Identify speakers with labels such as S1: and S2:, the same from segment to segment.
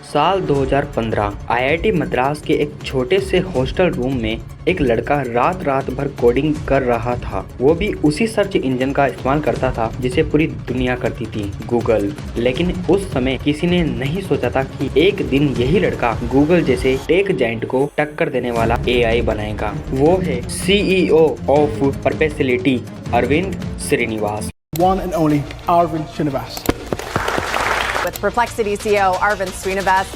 S1: साल 2015 आईआईटी मद्रास के एक छोटे से हॉस्टल रूम में एक लड़का रात भर कोडिंग कर रहा था। वो भी उसी सर्च इंजन का इस्तेमाल करता था जिसे पूरी दुनिया करती थी, गूगल। लेकिन उस समय किसी ने नहीं सोचा था कि एक दिन यही लड़का गूगल जैसे टेक जायंट को टक्कर देने वाला एआई बनाएगा। वो है CEO of Perplexity Aravind Srinivas.
S2: One and only Arvind Srinivas.
S3: With Perplexity CEO Arvind Srinivas.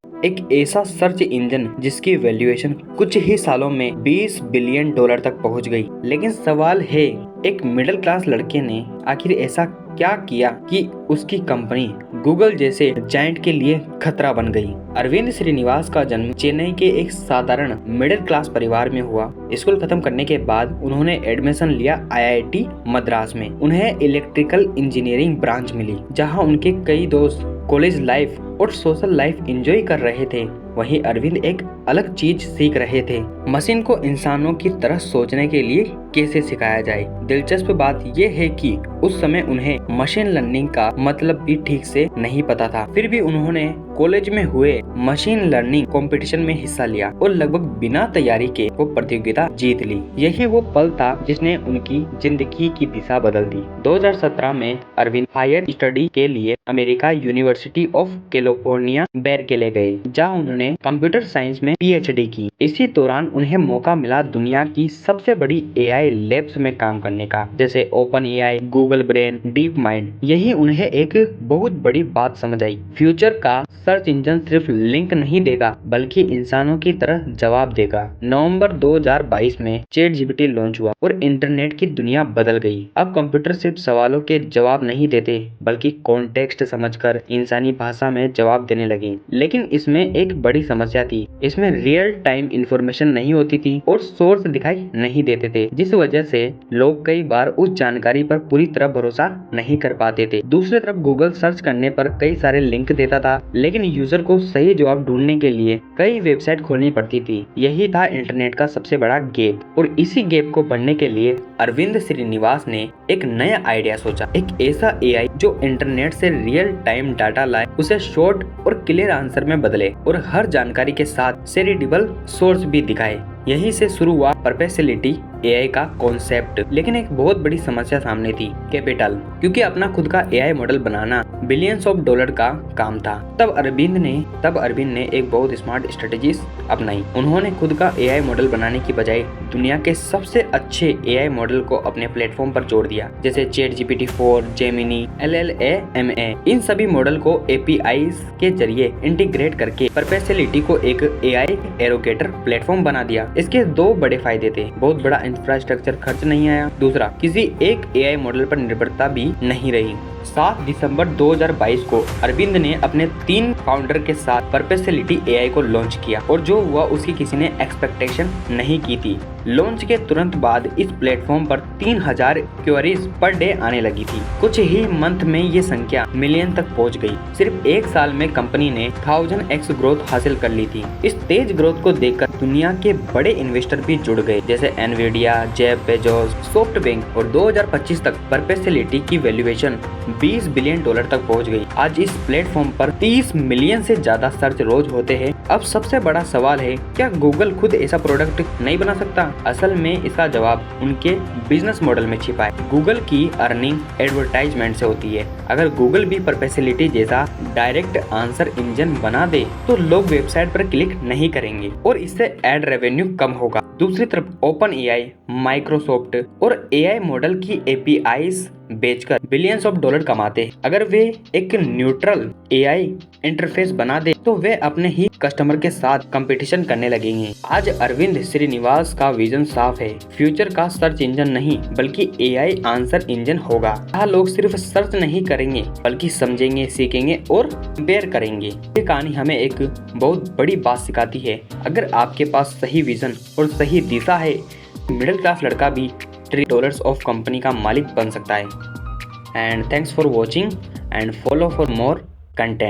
S1: एक ऐसा सर्च इंजन जिसकी वैल्यूएशन कुछ ही सालों में $20 बिलियन तक पहुंच गई। लेकिन सवाल है, एक मिडिल क्लास लड़के ने आखिर ऐसा क्या किया कि उसकी कंपनी गूगल जैसे जायंट के लिए खतरा बन गई। अरविंद श्रीनिवास का जन्म चेन्नई के एक साधारण मिडिल क्लास परिवार में हुआ। स्कूल खत्म करने के बाद उन्होंने एडमिशन लिया आईआईटी मद्रास में। उन्हें इलेक्ट्रिकल इंजीनियरिंग ब्रांच मिली, जहां उनके कई दोस्त कॉलेज लाइफ और सोशल लाइफ एंजॉय कर रहे थे। वहीं अरविंद एक अलग चीज सीख रहे थे, मशीन को इंसानों की तरह सोचने के लिए कैसे सिखाया जाए। दिलचस्प बात यह है कि उस समय उन्हें मशीन लर्निंग का मतलब भी ठीक से नहीं पता था। फिर भी उन्होंने कॉलेज में हुए मशीन लर्निंग कंपटीशन में हिस्सा लिया और लगभग बिना तैयारी के वो प्रतियोगिता जीत ली। यही वो पल था जिसने उनकी जिंदगी की दिशा बदल दी। 2017 में अरविंद हायर स्टडी के लिए अमेरिका यूनिवर्सिटी ऑफ कैलिफोर्निया बेरकेले गए, जहां उन्होंने कंप्यूटर साइंस में पीएचडी की। इसी दौरान उन्हें मौका मिला दुनिया की सबसे बड़ी एआई लैब्स में काम करने का, जैसे open AI, Google brain, deep mind. यही उन्हें एक बहुत बड़ी बात समझ आई। फ्यूचर का सर्च इंजन सिर्फ लिंक नहीं देगा, बल्कि इंसानों की तरह जवाब देगा। नवंबर 2022 में चैट जीपीटी लॉन्च हुआ और इंटरनेट की दुनिया बदल गई। अब कंप्यूटर सिर्फ सवालों के जवाब नहीं देते, बल्कि कॉन्टेक्स्ट समझकर इंसानी भाषा में जवाब देने लगे। लेकिन इसमें एक बड़ी समस्या थी, इसमें रियल टाइम इंफॉर्मेशन नहीं होती थी और सोर्स दिखाई नहीं देते थे, जिस वजह से लोग कई बार उस जानकारी पर पूरी तरह भरोसा नहीं कर पाते थे। दूसरी तरफ गूगल सर्च करने पर कई सारे लिंक देता था, लेकिन यूजर को सही जवाब ढूंढने के लिए कई वेबसाइट खोलनी पड़ती थी। यही था इंटरनेट का सबसे बड़ा गैप, और इसी गैप को भरने के लिए अरविंद श्रीनिवास ने एक नया आइडिया सोचा। एक ऐसा एआई जो इंटरनेट से रियल टाइम डाटा लाए, उसे शॉर्ट और क्लियर आंसर में बदले और हर जानकारी के साथ सेरिडेबल सोर्स भी दिखाए। यहीं से शुरू हुआ परप्लेक्सिटी एआई का कॉन्सेप्ट। लेकिन एक बहुत बड़ी समस्या सामने थी, कैपिटल, क्योंकि अपना खुद का AI model banana billions of dollar का काम था। तब अरविंद ने एक बहुत स्मार्ट स्ट्रेटेजी अपनाई। उन्होंने खुद का एआई मॉडल बनाने की बजाय दुनिया के सबसे अच्छे एआई मॉडल को अपने प्लेटफॉर्म पर जोड़ दिया, जैसे चैट जीपीटी 4, जेमिनी, LLaMA। इन सभी मॉडल को एपीआईज के जरिए इंटीग्रेट करके परप्लेक्सिटी को एक एआई एरोगेटर प्लेटफॉर्म बना दिया। इसके दो बड़े फायदे थे, बहुत बड़ा इंफ्रास्ट्रक्चर खर्च नहीं आया, दूसरा किसी एक एआई मॉडल पर निर्भरता भी नहीं रही। 7 दिसंबर 2022 को अरविंद ने अपने 3 फाउंडर के साथ परप्लेक्सिटी एआई को लॉन्च किया, और जो हुआ उसकी किसी ने एक्सपेक्टेशन नहीं की थी। लॉन्च के तुरंत बाद इस प्लेटफॉर्म पर 3000 क्वेरीज पर डे आने लगी थी। कुछ ही मंथ में ये संख्या मिलियन तक पहुंच गई। सिर्फ एक साल में कंपनी ने 1000x ग्रोथ हासिल कर ली थी। इस तेज ग्रोथ को देखकर दुनिया के बड़े इन्वेस्टर भी जुड़ गए, जैसे एनवीडिया, जेफ बेजोस, सॉफ्टबैंक, और 2025 तक परप्लेक्सिटी की वैल्यूएशन $20 बिलियन तक पहुंच गई। आज इस प्लेटफॉर्म पर 30 मिलियन से ज्यादा सर्च रोज होते हैं। अब सबसे बड़ा सवाल है, क्या गूगल खुद ऐसा प्रोडक्ट नहीं बना सकता? असल में इसका जवाब उनके बिजनेस मॉडल में छिपा है। गूगल की अर्निंग एडवर्टाइजमेंट से होती है। अगर गूगल भी परप्लेक्सिटी जैसा डायरेक्ट आंसर इंजन बना दे तो लोग वेबसाइट पर क्लिक नहीं करेंगे और इससे एड रेवेन्यू कम होगा। दूसरी तरफ ओपन एआई, माइक्रोसॉफ्ट और एआई मॉडल की एपीआईज बेचकर बिलियंस ऑफ डॉलर कमाते हैं। अगर वे एक न्यूट्रल एआई इंटरफेस बना दे तो वे अपने ही कस्टमर के साथ कंपटीशन करने लगेंगे। आज अरविंद श्रीनिवास का विजन साफ है, फ्यूचर का सर्च इंजन नहीं बल्कि एआई आंसर इंजन होगा। यहाँ लोग सिर्फ सर्च नहीं करेंगे बल्कि समझेंगे, सीखेंगे और कंपेयर करेंगे। ये कहानी हमें एक बहुत बड़ी बात सिखाती है, अगर आपके पास सही विजन और सही दिशा है, मिडिल क्लास लड़का भी $3 ऑफ कंपनी का मालिक बन सकता है। And thanks for watching and follow for more content.